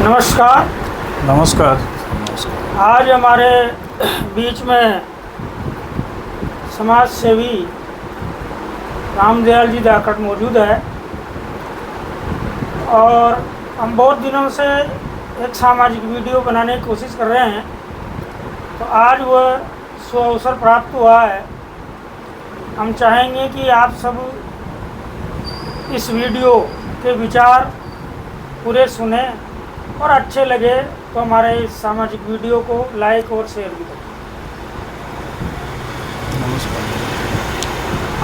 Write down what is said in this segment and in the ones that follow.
नमस्कार। नमस्कार। आज हमारे बीच में समाज सेवी रामदयाल जी धाकड़ मौजूद है और हम बहुत दिनों से एक सामाजिक वीडियो बनाने की कोशिश कर रहे हैं, तो आज वह सुअवसर प्राप्त हुआ है। हम चाहेंगे कि आप सब इस वीडियो के विचार पूरे सुने और अच्छे लगे तो हमारे इस सामाजिक वीडियो को लाइक और शेयर भी करें।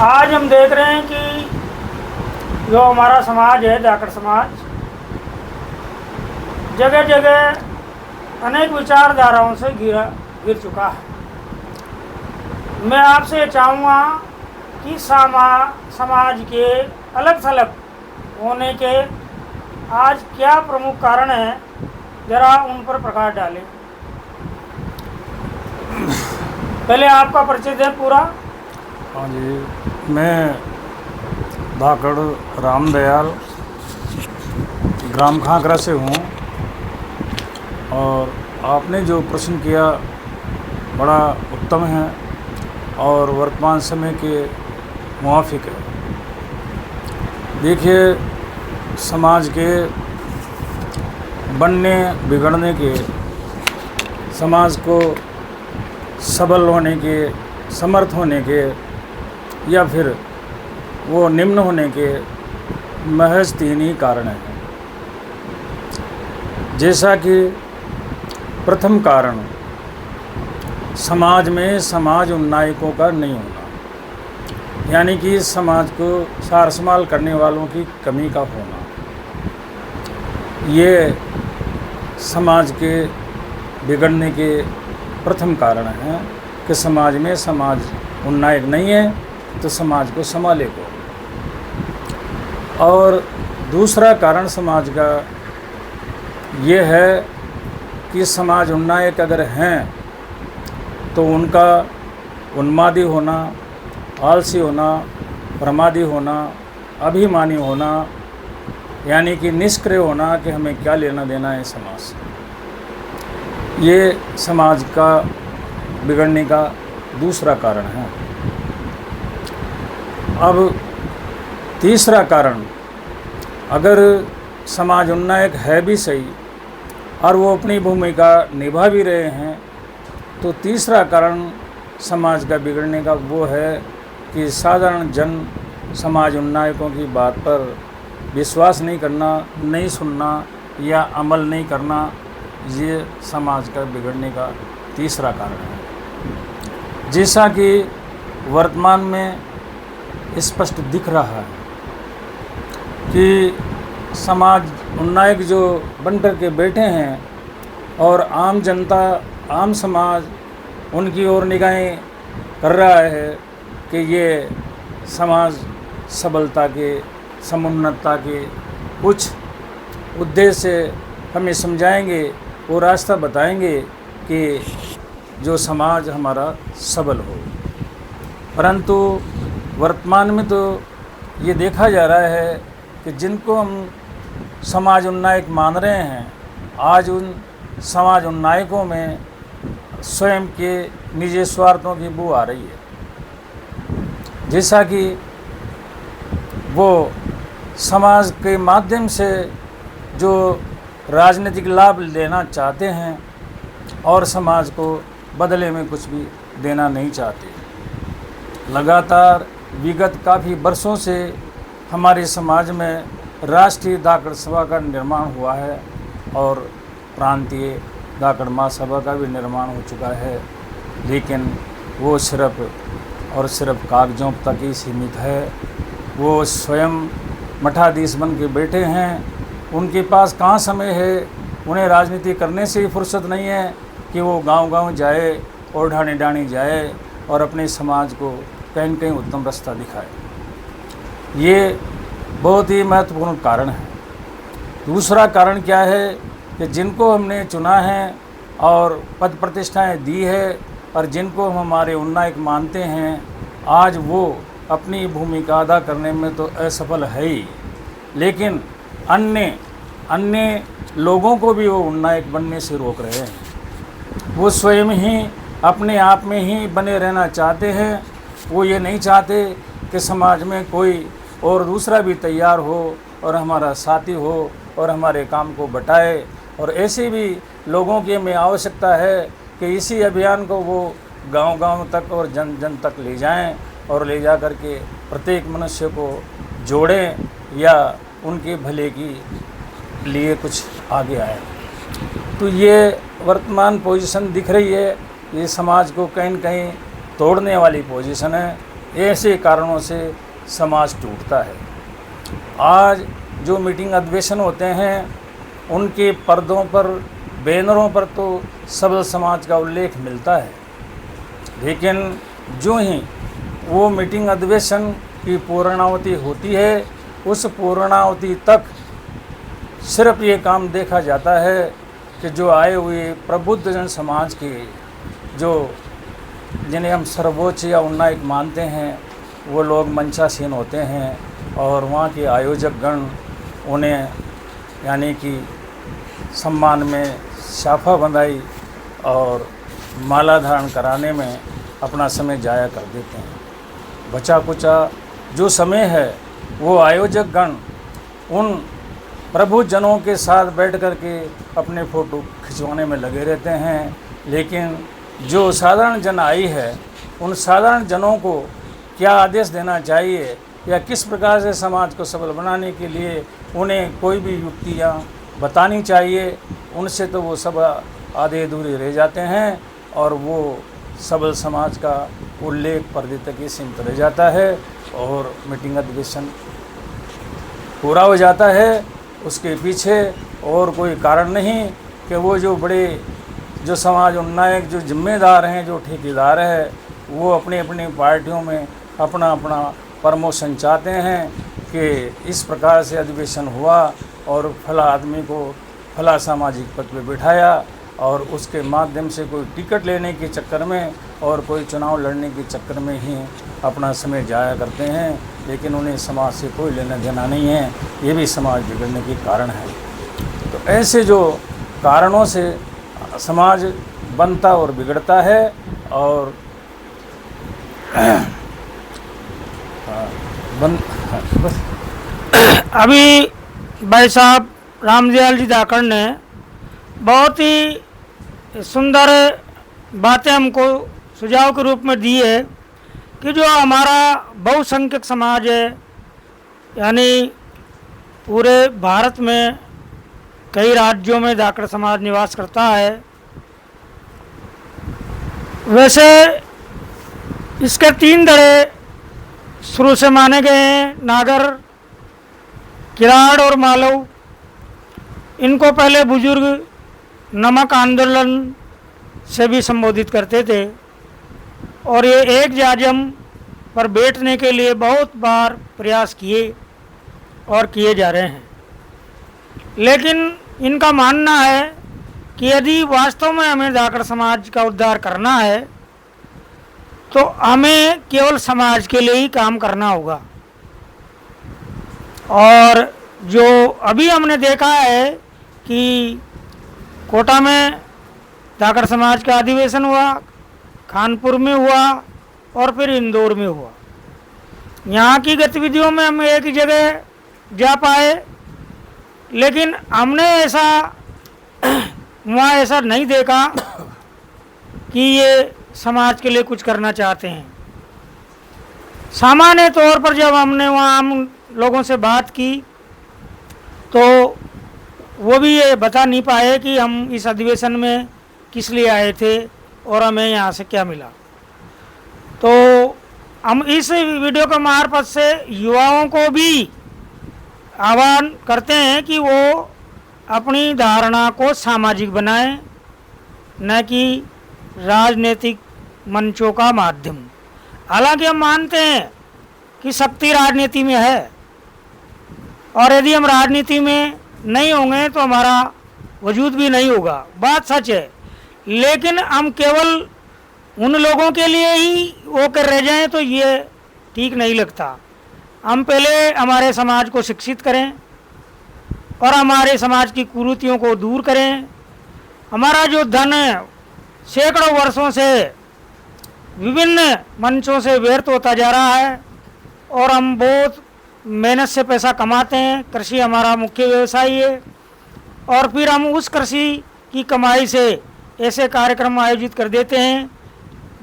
आज हम देख रहे हैं कि जो हमारा समाज है, धाकड़ समाज, जगह जगह अनेक विचारधाराओं से घिर चुका है। मैं आपसे ये चाहूँगा कि समाज के अलग थलग होने के आज क्या प्रमुख कारण है, जरा उन पर प्रकाश डालें। पहले आपका परिचय दें पूरा। हाँ जी, मैं धाकड़ रामदयाल ग्राम खांकरा से हूँ और आपने जो प्रश्न किया बड़ा उत्तम है और वर्तमान समय के मुवाफिक है। देखिए, समाज के बनने बिगड़ने के, समाज को सबल होने के, समर्थ होने के या फिर वो निम्न होने के महज तीन ही कारण हैं। जैसा कि प्रथम कारण समाज में समाज उन्नायकों का नहीं होना, यानी कि समाज को सार संभाल करने वालों की कमी का होना। ये समाज के बिगड़ने के प्रथम कारण हैं कि समाज में समाज उन्नायक नहीं है तो समाज को संभाले को। और दूसरा कारण समाज का ये है कि समाज उन्नायक अगर हैं तो उनका उन्मादी होना, आलसी होना, प्रमादी होना, अभिमानी होना, यानी कि निष्क्रिय होना कि हमें क्या लेना देना है समाज से, ये समाज का बिगड़ने का दूसरा कारण है। अब तीसरा कारण, अगर समाज उन्नायक है भी सही और वो अपनी भूमिका निभा भी रहे हैं, तो तीसरा कारण समाज का बिगड़ने का वो है कि साधारण जन समाज उन्नायकों की बात पर विश्वास नहीं करना, नहीं सुनना या अमल नहीं करना, ये समाज का बिगड़ने का तीसरा कारण है। जैसा कि वर्तमान में स्पष्ट दिख रहा है कि समाज उन्नायक जो बनकर के बैठे हैं और आम जनता, आम समाज उनकी ओर निगाहें कर रहा है कि ये समाज सबलता के, समुन्नतता के कुछ उद्देश्य हमें समझाएंगे और रास्ता बताएंगे कि जो समाज हमारा सबल हो। परंतु वर्तमान में तो ये देखा जा रहा है कि जिनको हम समाज उन्नायक मान रहे हैं, आज उन समाज उन्नायकों में स्वयं के निजी स्वार्थों की बू आ रही है। जैसा कि वो समाज के माध्यम से जो राजनीतिक लाभ लेना चाहते हैं और समाज को बदले में कुछ भी देना नहीं चाहते। लगातार विगत काफ़ी वर्षों से हमारे समाज में राष्ट्रीय धाकड़ सभा का निर्माण हुआ है और प्रांतीय धाकड़ महासभा का भी निर्माण हो चुका है, लेकिन वो सिर्फ और सिर्फ कागजों तक ही सीमित है। वो स्वयं मठाधीश बन के बैठे हैं, उनके पास कहाँ समय है, उन्हें राजनीति करने से ही फुर्सत नहीं है कि वो गांव-गांव जाए और ढाणी जाए और अपने समाज को कहीं न कहीं उत्तम रास्ता दिखाए। ये बहुत ही महत्वपूर्ण कारण है। दूसरा कारण क्या है कि जिनको हमने चुना है और पद प्रतिष्ठाएं दी है और जिनको हम हमारे उन्नायक मानते हैं, आज वो अपनी भूमिका अदा करने में तो असफल है ही, लेकिन अन्य लोगों को भी वो उन्नायक बनने से रोक रहे हैं। वो स्वयं ही अपने आप में ही बने रहना चाहते हैं। वो ये नहीं चाहते कि समाज में कोई और दूसरा भी तैयार हो और हमारा साथी हो और हमारे काम को बटाए। और ऐसे भी लोगों की हमें आवश्यकता है कि इसी अभियान को वो गांव-गांव तक और जन जन तक ले जाएं और ले जा कर के प्रत्येक मनुष्य को जोड़ें या उनके भले की लिए कुछ आगे आए। तो ये वर्तमान पोजीशन दिख रही है, ये समाज को कहीं न कहीं तोड़ने वाली पोजीशन है। ऐसे कारणों से समाज टूटता है। आज जो मीटिंग अधिवेशन होते हैं उनके पर्दों पर, बैनरों पर तो सबल समाज का उल्लेख मिलता है, लेकिन जो ही वो मीटिंग अधिवेशन की पूर्णाहुति होती है, उस पूर्णाहुति तक सिर्फ ये काम देखा जाता है कि जो आए हुए प्रबुद्ध जन समाज के, जो जिन्हें हम सर्वोच्च या उन्नायक मानते हैं, वो लोग मंचासीन होते हैं और वहाँ के आयोजक गण उन्हें यानी कि सम्मान में शाफा बंधाई और माला धारण कराने में अपना समय जाया कर देते हैं। बचा कुचा जो समय है वो आयोजक गण उन प्रभु जनों के साथ बैठ कर के अपने फ़ोटो खिंचवाने में लगे रहते हैं, लेकिन जो साधारण जन आई है उन साधारण जनों को क्या आदेश देना चाहिए या किस प्रकार से समाज को सबल बनाने के लिए उन्हें कोई भी युक्तियाँ बतानी चाहिए, उनसे तो वो सब आधे अधूरे रह जाते हैं और वो सबल समाज का उल्लेख पर्दे तक ही सीमित रह जाता है और मीटिंग अधिवेशन पूरा हो जाता है। उसके पीछे और कोई कारण नहीं कि वो जो बड़े जो समाज उन्नायक, जो जिम्मेदार हैं, जो ठेकेदार है, वो अपनी अपनी पार्टियों में अपना अपना प्रमोशन चाहते हैं कि इस प्रकार से अधिवेशन हुआ और फला आदमी को फला सामाजिक पद पे बिठाया और उसके माध्यम से कोई टिकट लेने के चक्कर में और कोई चुनाव लड़ने के चक्कर में ही अपना समय जाया करते हैं, लेकिन उन्हें समाज से कोई लेना देना नहीं है। ये भी समाज बिगड़ने के कारण है। तो ऐसे जो कारणों से समाज बनता और बिगड़ता है और बस अभी भाई साहब रामदयाल जी धाकड़ ने बहुत ही सुंदर बातें हमको सुझाव के रूप में दी है कि जो हमारा बहुसंख्यक समाज है, यानी पूरे भारत में कई राज्यों में धाकड़ समाज निवास करता है। वैसे इसके 3 दड़े शुरू से माने गए हैं, नागर, किराड़ और मालव। इनको पहले बुजुर्ग नमक आंदोलन से भी संबोधित करते थे और ये एक जाजम पर बैठने के लिए बहुत बार प्रयास किए और किए जा रहे हैं। लेकिन इनका मानना है कि यदि वास्तव में हमें धाकड़ समाज का उद्धार करना है तो हमें केवल समाज के लिए ही काम करना होगा। और जो अभी हमने देखा है कि कोटा में धाकड़ समाज का अधिवेशन हुआ, कानपुर में हुआ और फिर इंदौर में हुआ। यहाँ की गतिविधियों में हम एक ही जगह जा पाए, लेकिन हमने ऐसा वहाँ ऐसा नहीं देखा कि ये समाज के लिए कुछ करना चाहते हैं। सामान्य तौर पर जब हमने वहाँ हम लोगों से बात की तो वो भी ये बता नहीं पाए कि हम इस अधिवेशन में किस लिए आए थे और हमें यहाँ से क्या मिला। तो हम इस वीडियो के मार्फत से युवाओं को भी आह्वान करते हैं कि वो अपनी धारणा को सामाजिक बनाएं, न कि राजनीतिक मंचों का माध्यम। हालांकि हम मानते हैं कि शक्ति राजनीति में है और यदि हम राजनीति में नहीं होंगे तो हमारा वजूद भी नहीं होगा, बात सच है। लेकिन हम केवल उन लोगों के लिए ही वो कर रह जाएं तो ये ठीक नहीं लगता। हम पहले हमारे समाज को शिक्षित करें, और हमारे समाज की कुरीतियों को दूर करें। हमारा जो धन है सैकड़ों वर्षों से विभिन्न मंचों से व्यर्थ होता जा रहा है और हम बहुत मेहनत से पैसा कमाते हैं। कृषि हमारा मुख्य व्यवसाय है और फिर हम उस कृषि की कमाई से ऐसे कार्यक्रम आयोजित कर देते हैं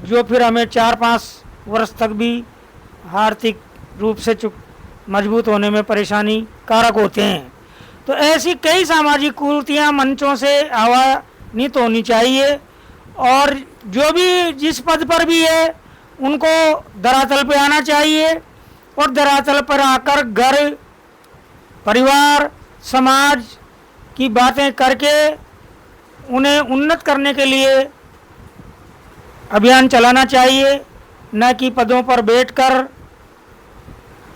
जो फिर हमें 4-5 वर्ष तक भी आर्थिक रूप से मजबूत होने में परेशानी कारक होते हैं। तो ऐसी कई सामाजिक कुरीतियाँ मंचों से आह्वानित होनी चाहिए और जो भी जिस पद पर भी है उनको धरातल पे आना चाहिए और धरातल पर आकर घर, परिवार, समाज की बातें करके उन्हें उन्नत करने के लिए अभियान चलाना चाहिए, न कि पदों पर बैठकर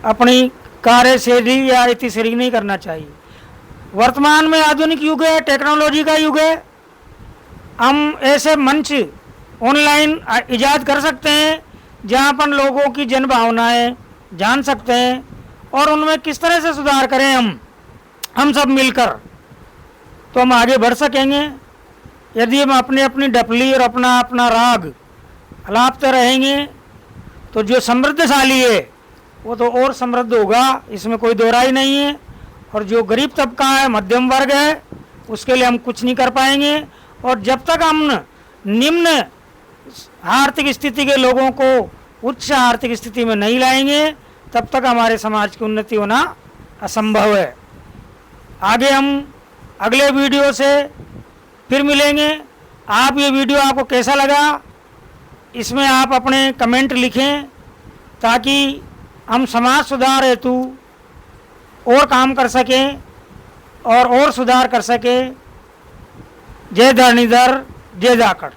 अपनी कार्यशैली या इतिश्री नहीं करना चाहिए। वर्तमान में आधुनिक युग है, टेक्नोलॉजी का युग है। हम ऐसे मंच ऑनलाइन इजाद कर सकते हैं जहां पर लोगों की जन भावनाएं जान सकते हैं और उनमें किस तरह से सुधार करें हम सब मिलकर, तो हम आगे बढ़ सकेंगे। यदि हम अपनी अपनी डपली और अपना अपना राग अलापते रहेंगे तो जो समृद्धशाली है वो तो और समृद्ध होगा, इसमें कोई दो राय नहीं है। और जो गरीब तबका है, मध्यम वर्ग है, उसके लिए हम कुछ नहीं कर पाएंगे। और जब तक हम निम्न आर्थिक स्थिति के लोगों को उच्च आर्थिक स्थिति में नहीं लाएंगे तब तक हमारे समाज की उन्नति होना असंभव है। आगे हम अगले वीडियो से फिर मिलेंगे। आप ये वीडियो आपको कैसा लगा इसमें आप अपने कमेंट लिखें ताकि हम समाज सुधार हेतु और काम कर सकें और सुधार कर सकें। जय धरणीधर, जय जाखड़।